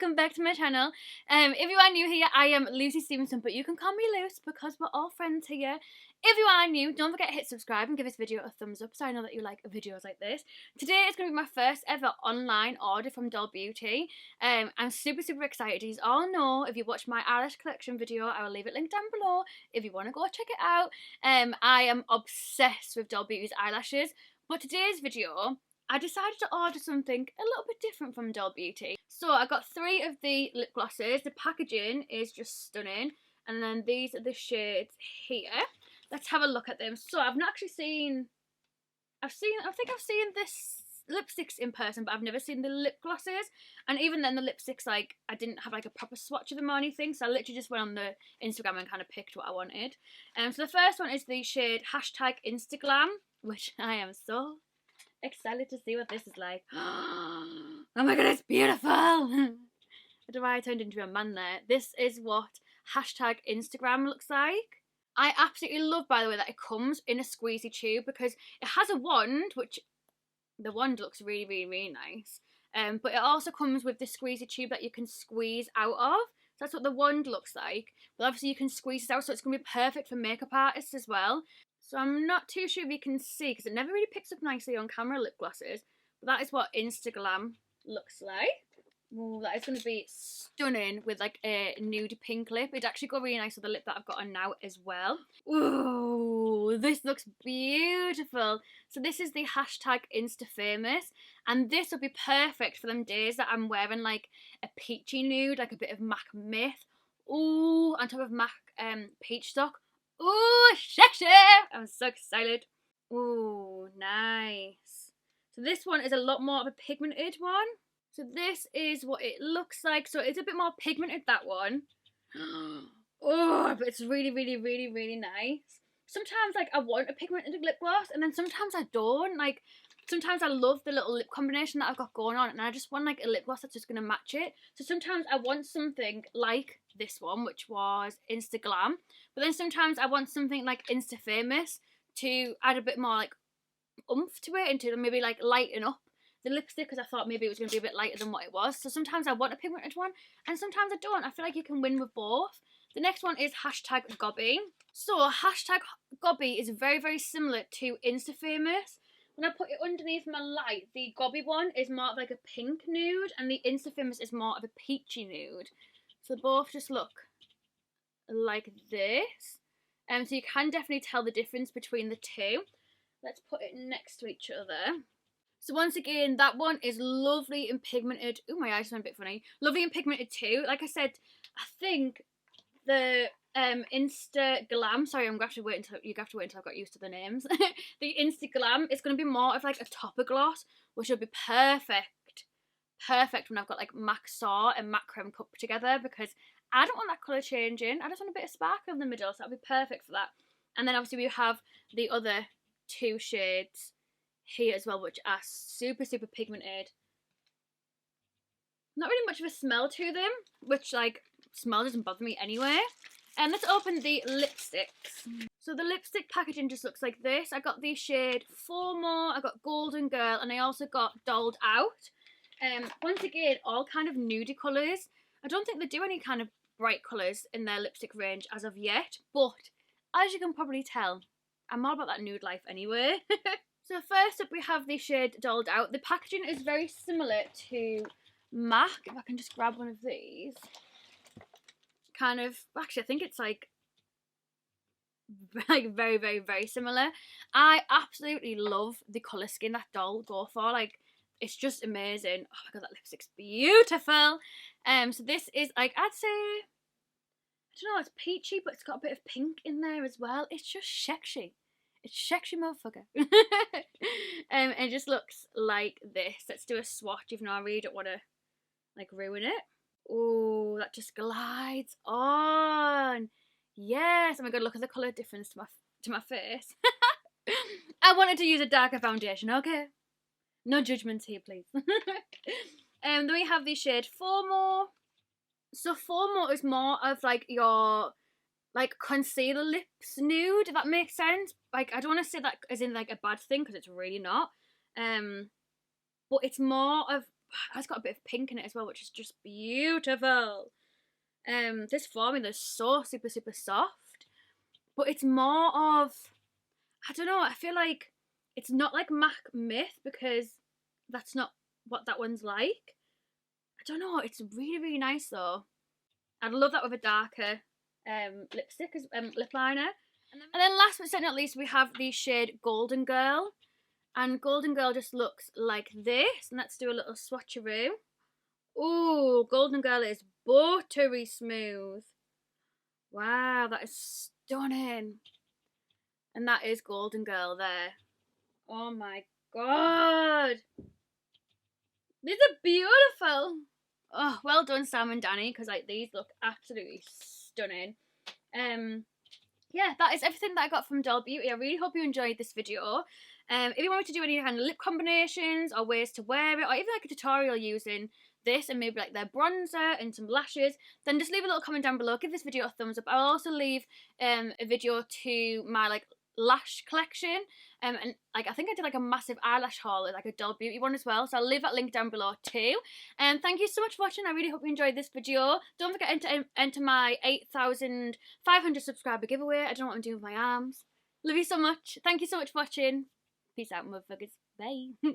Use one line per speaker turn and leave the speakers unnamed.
welcome back to my channel. If you are new here, I am Luce Stephenson, but you can call me Luce because we're all friends here. If you are new, don't forget to hit subscribe and give this video a thumbs up so I know that you like videos like this. Today is going to be my first ever online order from Doll Beauty. I'm super excited. You all know, if you watch my eyelash collection video, I will leave it linked down below if you want to go check it out. I am obsessed with Doll Beauty's eyelashes, but today's video, I decided to order something a little bit different from Doll Beauty. So I got 3 of the lip glosses. The packaging is just stunning. And then these are the shades here. Let's have a look at them. So I've not actually seen, I think I've seen this lipsticks in person, but I've never seen the lip glosses. And even then the lipsticks, like, I didn't have like a proper swatch of them or anything. So I literally just went on the Instagram and kind of picked what I wanted. So the first one is the shade #Instaglam, which I am so excited to see what this is like. Oh my god, it's beautiful. I don't know why I turned into a man there. This is what #Instagram looks like. I absolutely love, by the way, that it comes in a squeezy tube because it has a wand, which the wand looks really nice. But it also comes with the squeezy tube that you can squeeze out of. So that's what the wand looks like. But obviously you can squeeze it out, so it's going to be perfect for makeup artists as well. So I'm not too sure if you can see, because it never really picks up nicely on camera, lip glosses. But that is what Instaglam looks like. Ooh, that is going to be stunning with like a nude pink lip. It'd actually go really nice with the lip that I've got on now as well. Ooh, this looks beautiful. So this is the #InstaFamous. And this will be perfect for them days that I'm wearing like a peachy nude, like a bit of MAC Myth. Ooh, on top of MAC Peach Stock. Ooh, sexy! I'm so excited. Ooh, nice. So this one is a lot more of a pigmented one. So this is what it looks like. So it's a bit more pigmented, that one. Oh, but it's really nice. Sometimes, like, I want a pigmented lip gloss, and then sometimes I don't. Like, sometimes I love the little lip combination that I've got going on, and I just want, like, a lip gloss that's just going to match it. So sometimes I want something like this one, which was Instaglam. But then sometimes I want something like InstaFamous to add a bit more, like, oomph to it and to maybe, like, lighten up the lipstick, because I thought maybe it was going to be a bit lighter than what it was. So sometimes I want a pigmented one, and sometimes I don't. I feel like you can win with both. The next one is #Gobby. So #Gobby is very similar to InstaFamous. When I put it underneath my light, the Gobby one is more of like a pink nude, and the InstaFamous is more of a peachy nude. So both just look like this. So you can definitely tell the difference between the two. Let's put it next to each other. So once again, that one is lovely and pigmented. Oh, my eyes went a bit funny. Lovely and pigmented too. Like I said, I think the Instaglam, sorry, you have to wait until I've got used to the names. The Instaglam is going to be more of like a topper gloss, which will be perfect when I've got like MAC Saw and MAC Creme Cup together, because I don't want that colour changing. I just want a bit of sparkle in the middle, so that'll be perfect for that. And then obviously we have the other 2 shades here as well, which are super pigmented. Not really much of a smell to them, which, like, smell doesn't bother me anyway. And let's open the lipsticks. So the lipstick packaging just looks like this. I got the shade FOMO, I got Golden Girl, and I also got Dolled Out. Once again, all kind of nudie colours. I don't think they do any kind of bright colours in their lipstick range as of yet, but as you can probably tell, I'm all about that nude life anyway. So first up we have the shade Dolled Out. The packaging is very similar to MAC. If I can just grab one of these. Kind of, actually I think it's like very similar. I absolutely love the colour scheme that Doll go for. Like, it's just amazing. Oh my god, that lipstick's beautiful. So this is like, I'd say, I don't know, it's peachy, but it's got a bit of pink in there as well. It's just sexy. It's sexy, motherfucker. It just looks like this. Let's do a swatch, even though I really don't want to, like, ruin it. Oh, that just glides on. Yes. Oh my god, look at the colour difference to my face. I wanted to use a darker foundation, okay? No judgments here, please. Then we have the shade FOMO. So FOMO is more of, like, your, like, concealer lips nude, if that makes sense. Like, I don't want to say that as in, like, a bad thing, because it's really not. But it's more of it's got a bit of pink in it as well, which is just beautiful. This formula is so super soft, but it's more of, I don't know, I feel like it's not like MAC Myth, because that's not what that one's like. I don't know, it's really nice though. I'd love that with a darker lipstick as lip liner. And then last but certainly not least, we have the shade Golden Girl. And Golden Girl just looks like this. And let's do a little swatcheroo. Ooh, Golden Girl is buttery smooth. Wow, that is stunning. And that is Golden Girl there. Oh my god. These are beautiful. Oh, well done, Sam and Danny, because like these look absolutely stunning. Yeah, that is everything that I got from Doll Beauty. I really hope you enjoyed this video. If you want me to do any kind of lip combinations or ways to wear it, or even like a tutorial using this and maybe like their bronzer and some lashes, then just leave a little comment down below. Give this video a thumbs up. I'll also leave a video to my like lash collection, and like I think I did like a massive eyelash haul at like a Doll Beauty one as well, so I'll leave that link down below too. And thank you so much for watching. I really hope you enjoyed this video. Don't forget to enter my 8,500 subscriber giveaway. I don't know what I'm doing with my arms. Love you so much. Thank you so much for watching. Peace out, motherfuckers. Bye.